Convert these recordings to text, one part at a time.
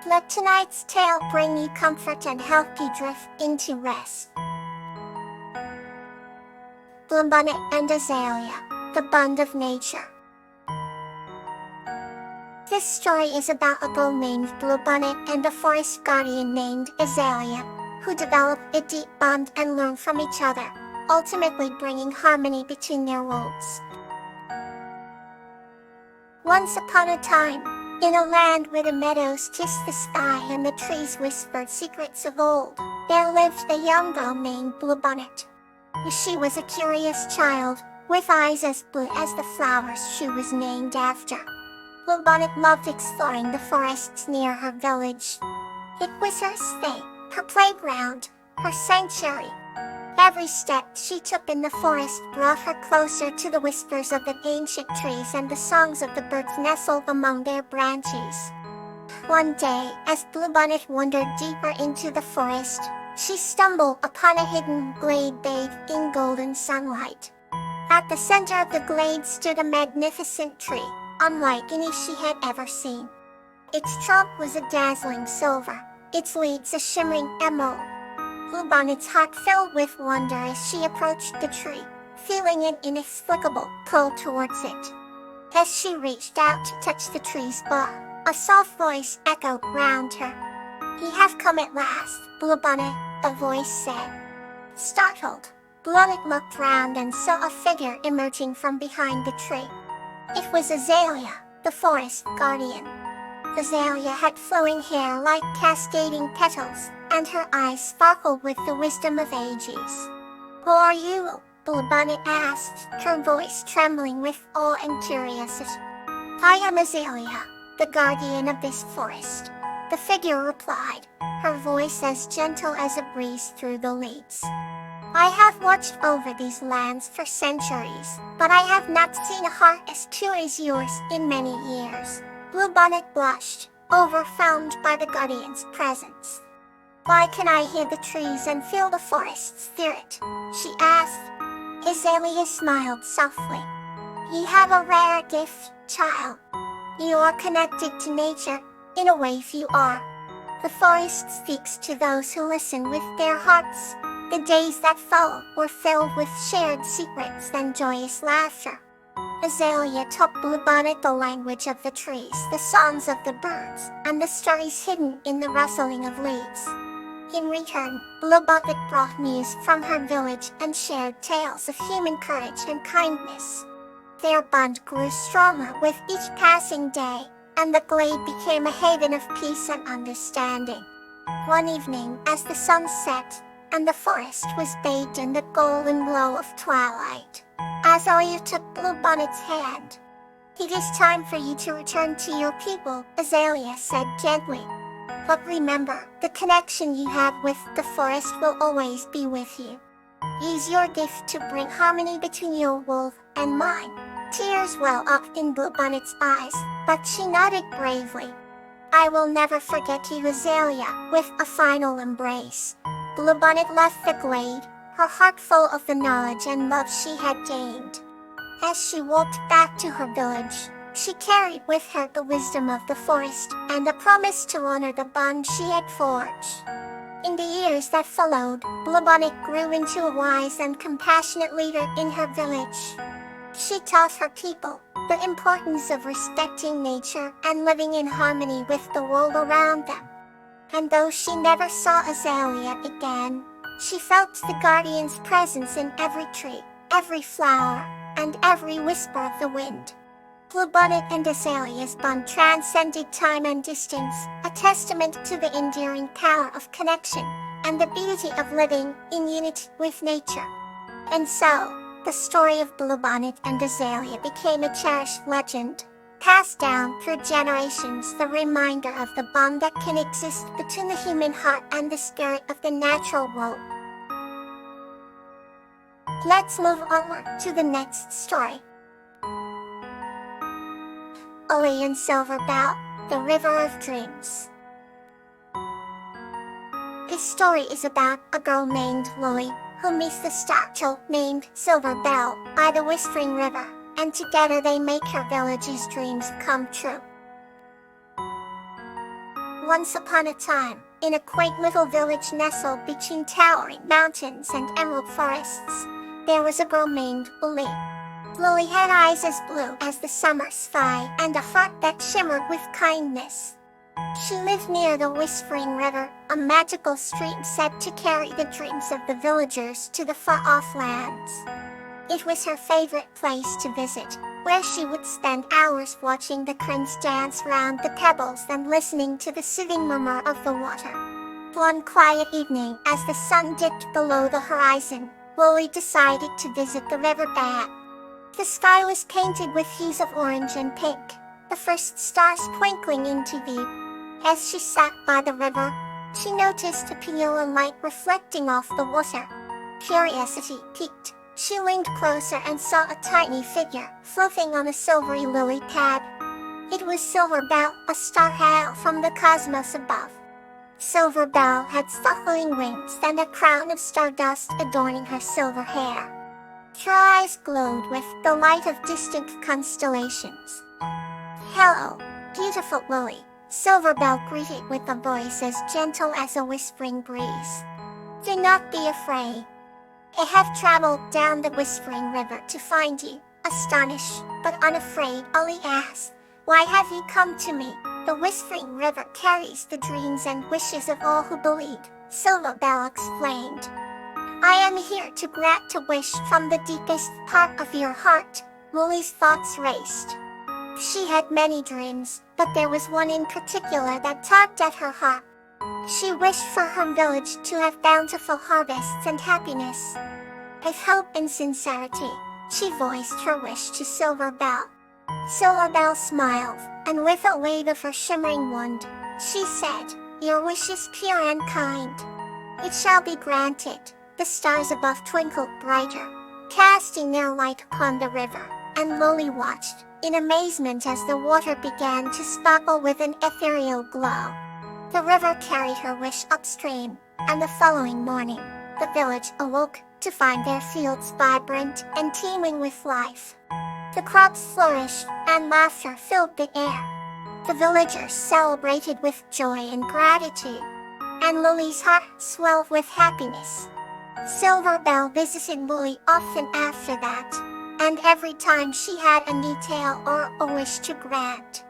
Let tonight's tale bring you comfort and help you drift into rest. Bluebonnet and Azalea, the bond of nature. This story is about a girl named Bluebonnet and a forest guardian named Azalea, who develop a deep bond and learn from each other, ultimately bringing harmony between their worlds. Once upon a time, in a land where the meadows kissed the sky and the trees whispered secrets of old, there lived a young girl named Bluebonnet. She was a curious child, with eyes as blue as the flowers she was named after. Bluebonnet loved exploring the forests near her village. It was her stay, her playground, her sanctuary. Every step she took in the forest brought her closer to the whispers of the ancient trees and the songs of the birds nestled among their branches. One day, as Bluebonnet wandered deeper into the forest, she stumbled upon a hidden glade bathed in golden sunlight. At the center of the glade stood a magnificent tree, unlike any she had ever seen. Its trunk was a dazzling silver, its leaves a shimmering emerald. Bluebonnet's heart filled with wonder as she approached the tree, feeling an inexplicable pull towards it. As she reached out to touch the tree's bark, a soft voice echoed round her. "You have come at last, Bluebonnet," a voice said. Startled, Bluebonnet looked round and saw a figure emerging from behind the tree. It was Azalea, the forest guardian. Azalea had flowing hair like cascading petals, and her eyes sparkled with the wisdom of ages. "Who are you?" Bluebonnet asked, her voice trembling with awe and curiosity. "I am Azalea, the guardian of this forest," the figure replied, her voice as gentle as a breeze through the leaves. "I have watched over these lands for centuries, but I have not seen a heart as pure as yours in many years." Bluebonnet blushed, overwhelmed by the guardian's presence. "Why can I hear the trees and feel the forest spirit?" she asked. Azalea smiled softly. "You have a rare gift, child. You are connected to nature, in a way few are. The forest speaks to those who listen with their hearts." The days that followed were filled with shared secrets and joyous laughter. Azalea taught Bluebonnet the language of the trees, the songs of the birds, and the stories hidden in the rustling of leaves. In return, Bluebonnet brought news from her village and shared tales of human courage and kindness. Their bond grew stronger with each passing day, and the glade became a haven of peace and understanding. One evening, as the sun set, and the forest was bathed in the golden glow of twilight, Azalea took Bluebonnet's hand. "It is time for you to return to your people," Azalea said gently. "But remember, the connection you have with the forest will always be with you. Use your gift to bring harmony between your world and mine." Tears welled up in Bluebonnet's eyes, but she nodded bravely. "I will never forget you, Azalea," with a final embrace. Bluebonnet left the glade, her heart full of the knowledge and love she had gained. As she walked back to her village, she carried with her the wisdom of the forest and a promise to honor the bond she had forged. In the years that followed, Bluebonnet grew into a wise and compassionate leader in her village. She taught her people the importance of respecting nature and living in harmony with the world around them. And though she never saw Azalea again, she felt the guardian's presence in every tree, every flower, and every whisper of the wind. Bluebonnet and Azalea's bond transcended time and distance, a testament to the enduring power of connection and the beauty of living in unity with nature. And so, the story of Bluebonnet and Azalea became a cherished legend, passed down through generations, the reminder of the bond that can exist between the human heart and the spirit of the natural world. Let's move on to the next story. Ollie and Silverbell, the River of Dreams. This story is about a girl named Lily who meets the statue named Silverbell by the Whispering River, and together they make her village's dreams come true. Once upon a time, in a quaint little village nestled between towering mountains and emerald forests, there was a girl named Lily. Lily had eyes as blue as the summer sky and a heart that shimmered with kindness. She lived near the Whispering River, a magical stream said to carry the dreams of the villagers to the far-off lands. It was her favorite place to visit, where she would spend hours watching the cranes dance round the pebbles and listening to the soothing murmur of the water. One quiet evening, as the sun dipped below the horizon, Lily decided to visit the riverbed. The sky was painted with hues of orange and pink, the first stars twinkling into view. As she sat by the river, she noticed a pale light reflecting off the water. Curiosity piqued. She leaned closer and saw a tiny figure floating on a silvery lily pad. It was Silverbell, a star hail from the cosmos above. Silverbell had sparkling wings and a crown of stardust adorning her silver hair. Her eyes glowed with the light of distant constellations. "Hello, beautiful Lily," Silverbell greeted with a voice as gentle as a whispering breeze. "Do not be afraid. I have traveled down the Whispering River to find you." Astonished but unafraid, Lily asked, "Why have you come to me?" "The Whispering River carries the dreams and wishes of all who believe," Silverbell explained. "I am here to grant a wish from the deepest part of your heart." Lily's thoughts raced. She had many dreams, but there was one in particular that tugged at her heart. She wished for her village to have bountiful harvests and happiness. With hope and sincerity, she voiced her wish to Silverbell. Silverbell smiled, and with a wave of her shimmering wand, she said, "Your wish is pure and kind. It shall be granted." The stars above twinkled brighter, casting their light upon the river, and Lily watched in amazement as the water began to sparkle with an ethereal glow. The river carried her wish upstream, and the following morning, the village awoke to find their fields vibrant and teeming with life. The crops flourished, and laughter filled the air. The villagers celebrated with joy and gratitude, and Lily's heart swelled with happiness. Silverbell visited Lily often after that, and every time she had a new tale or a wish to grant.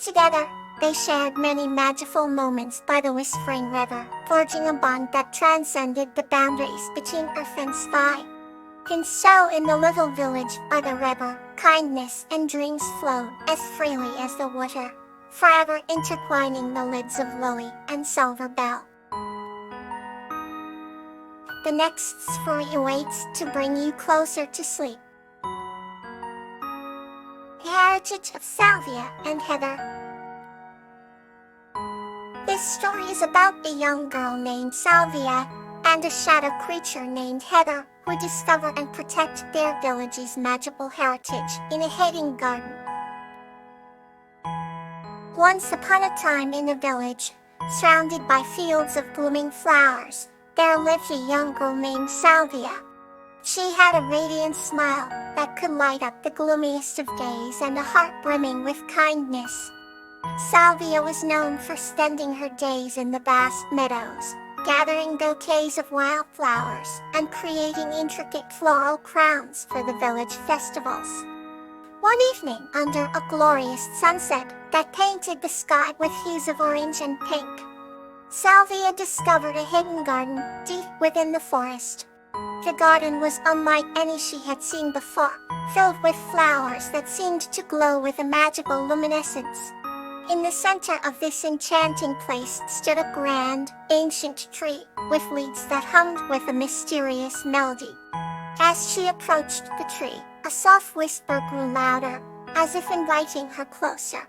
Together, they shared many magical moments by the Whispering River, forging a bond that transcended the boundaries between earth and sky. And so in the little village by the river, kindness and dreams flowed as freely as the water, forever intertwining the lives of Lily and Silverbell. The next story awaits to bring you closer to sleep. The Heritage of Salvia and Heather. This story is about a young girl named Salvia and a shadow creature named Heather who discover and protect their village's magical heritage in a hidden garden. Once upon a time in a village, surrounded by fields of blooming flowers, there lived a young girl named Salvia. She had a radiant smile that could light up the gloomiest of days and a heart brimming with kindness. Salvia was known for spending her days in the vast meadows, gathering bouquets of wildflowers and creating intricate floral crowns for the village festivals. One evening, under a glorious sunset that painted the sky with hues of orange and pink, Salvia discovered a hidden garden deep within the forest. The garden was unlike any she had seen before, filled with flowers that seemed to glow with a magical luminescence. In the center of this enchanting place stood a grand, ancient tree, with leaves that hummed with a mysterious melody. As she approached the tree, a soft whisper grew louder, as if inviting her closer.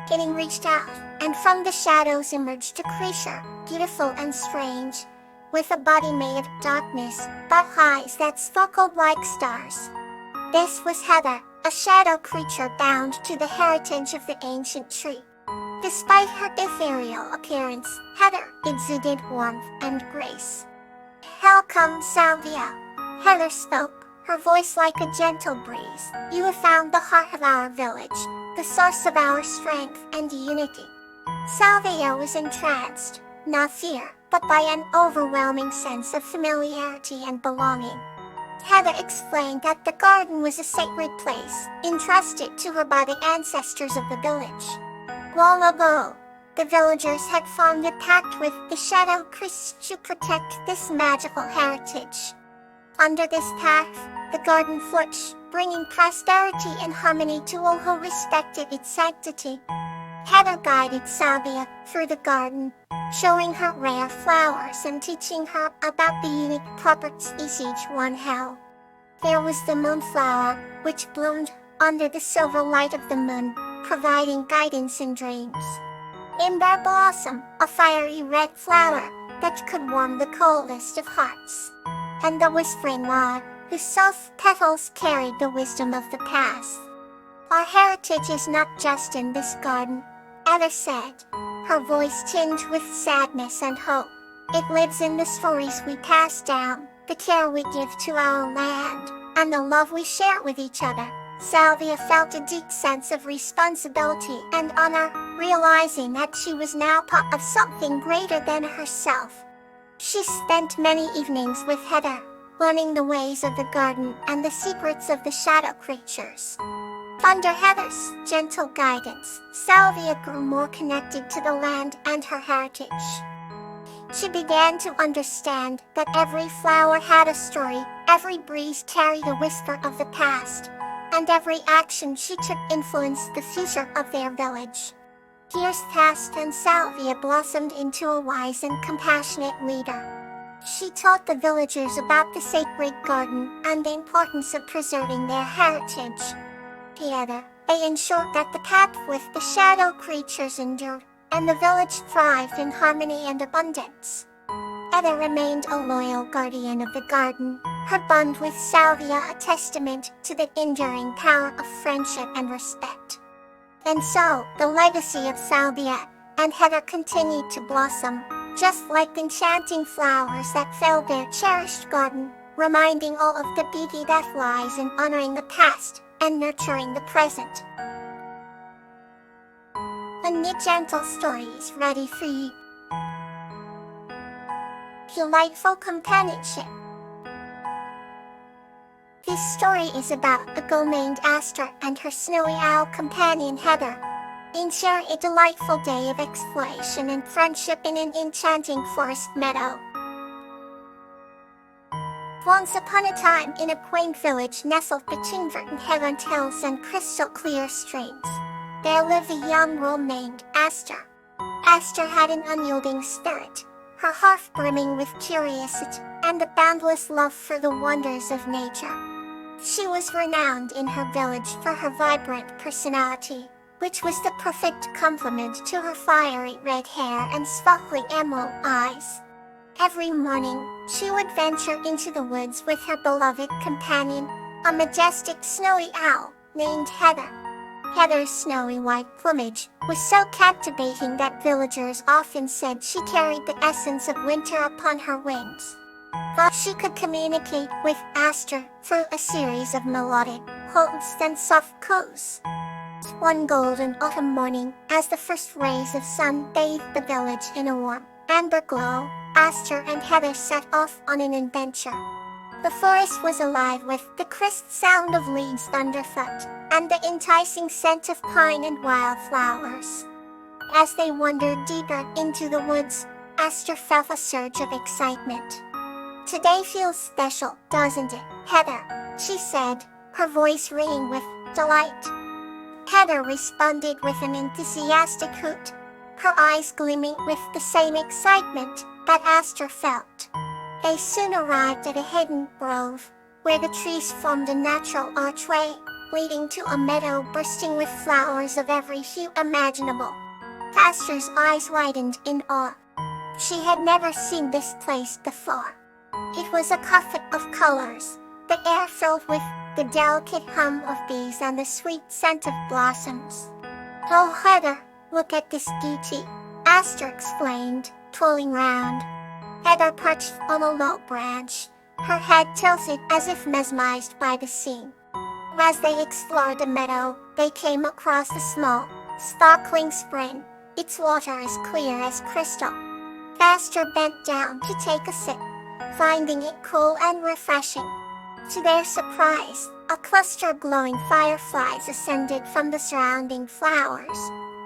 Getting reached out, and from the shadows emerged a creature, beautiful and strange, with a body made of darkness, but eyes that sparkled like stars. This was Heather, a shadow creature bound to the heritage of the ancient tree. Despite her ethereal appearance, Heather exuded warmth and grace. "Welcome, Salvia," Heather spoke, her voice like a gentle breeze. "You have found the heart of our village, the source of our strength and unity. Salvia was entranced, not fear, but by an overwhelming sense of familiarity and belonging. Heather explained that the garden was a sacred place, entrusted to her by the ancestors of the village. Long ago, the villagers had formed a pact with the Shadow Priests to protect this magical heritage. Under this pact, the garden flourished, bringing prosperity and harmony to all who respected its sanctity. Heather guided Salvia through the garden, showing her rare flowers and teaching her about the unique properties each one held. There was the moonflower, which bloomed under the silver light of the moon, providing guidance in dreams. Ember blossom, a fiery red flower that could warm the coldest of hearts. And the whispering law, whose soft petals carried the wisdom of the past. Our heritage is not just in this garden, Heather said, her voice tinged with sadness and hope. It lives in the stories we pass down, the care we give to our land, and the love we share with each other. Salvia felt a deep sense of responsibility and honor, realizing that she was now part of something greater than herself. She spent many evenings with Heather, learning the ways of the garden and the secrets of the shadow creatures. Under Heather's gentle guidance, Salvia grew more connected to the land and her heritage. She began to understand that every flower had a story, every breeze carried a whisper of the past, and every action she took influenced the future of their village. Years passed and Salvia blossomed into a wise and compassionate leader. She taught the villagers about the sacred garden and the importance of preserving their heritage. Together, they ensured that the pact with the shadow creatures endured, and the village thrived in harmony and abundance. Heather remained a loyal guardian of the garden, her bond with Salvia a testament to the enduring power of friendship and respect. And so, the legacy of Salvia and Heather continued to blossom, just like enchanting flowers that filled their cherished garden, reminding all of the beauty that lies in honoring the past and nurturing the present. A new gentle story is ready for you. Delightful companionship. This story is about a girl named Aster and her snowy owl companion Heather. They share a delightful day of exploration and friendship in an enchanting forest meadow. Once upon a time, in a quaint village nestled between verdant headland hills and crystal-clear streams, there lived a young girl named Aster. Aster had an unyielding spirit, her heart brimming with curiosity and a boundless love for the wonders of nature. She was renowned in her village for her vibrant personality, which was the perfect complement to her fiery red hair and sparkling emerald eyes. Every morning, she would venture into the woods with her beloved companion, a majestic snowy owl named Heather. Heather's snowy white plumage was so captivating that villagers often said she carried the essence of winter upon her wings. But she could communicate with Aster through a series of melodic hoots and soft coos. One golden autumn morning, as the first rays of sun bathed the village in a warm amber glow, Aster and Heather set off on an adventure. The forest was alive with the crisp sound of leaves underfoot and the enticing scent of pine and wildflowers. As they wandered deeper into the woods, Aster felt a surge of excitement. "Today feels special, doesn't it, Heather?" she said, her voice ringing with delight. Heather responded with an enthusiastic hoot, her eyes gleaming with the same excitement that Aster felt. They soon arrived at a hidden grove, where the trees formed a natural archway, leading to a meadow bursting with flowers of every hue imaginable. Aster's eyes widened in awe. She had never seen this place before. It was a carpet of colors, the air filled with the delicate hum of bees and the sweet scent of blossoms. "Oh, Heather, look at this beauty," Aster explained, twirling round. Heather perched on a low branch, her head tilted as if mesmerized by the scene. As they explored the meadow, they came across a small, sparkling spring. its water as clear as crystal. Aster bent down to take a sip, finding it cool and refreshing. To their surprise, a cluster of glowing fireflies ascended from the surrounding flowers,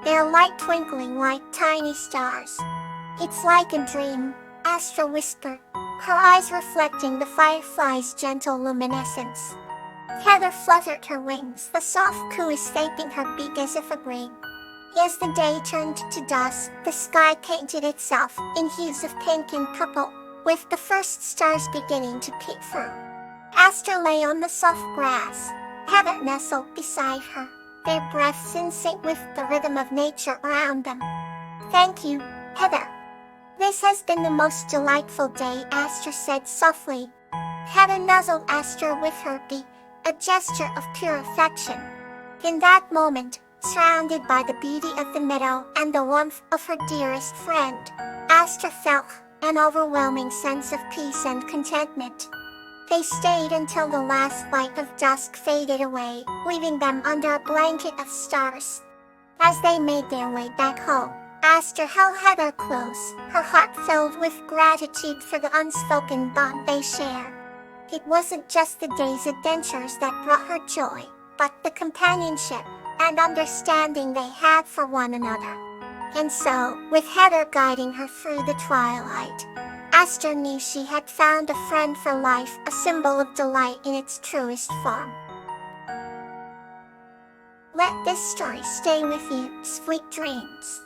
their light twinkling like tiny stars. "It's like a dream," Aster whispered, her eyes reflecting the fireflies' gentle luminescence. Heather fluttered her wings, the soft coo escaping her beak as if agreeing. As the day turned to dusk, the sky painted itself in hues of pink and purple, with the first stars beginning to peek through. Aster lay on the soft grass, Heather nestled beside her, their breaths in sync with the rhythm of nature around them. "Thank you, Heather. This has been the most delightful day," Aster said softly. Heather nuzzled Aster with her beak, a gesture of pure affection. In that moment, surrounded by the beauty of the meadow and the warmth of her dearest friend, Aster felt an overwhelming sense of peace and contentment. They stayed until the last light of dusk faded away, leaving them under a blanket of stars. As they made their way back home, Aster held Heather close, her heart filled with gratitude for the unspoken bond they shared. It wasn't just the day's adventures that brought her joy, but the companionship and understanding they had for one another. And so, with Heather guiding her through the twilight, Aster knew she had found a friend for life, a symbol of delight in its truest form. Let this story stay with you, sweet dreams.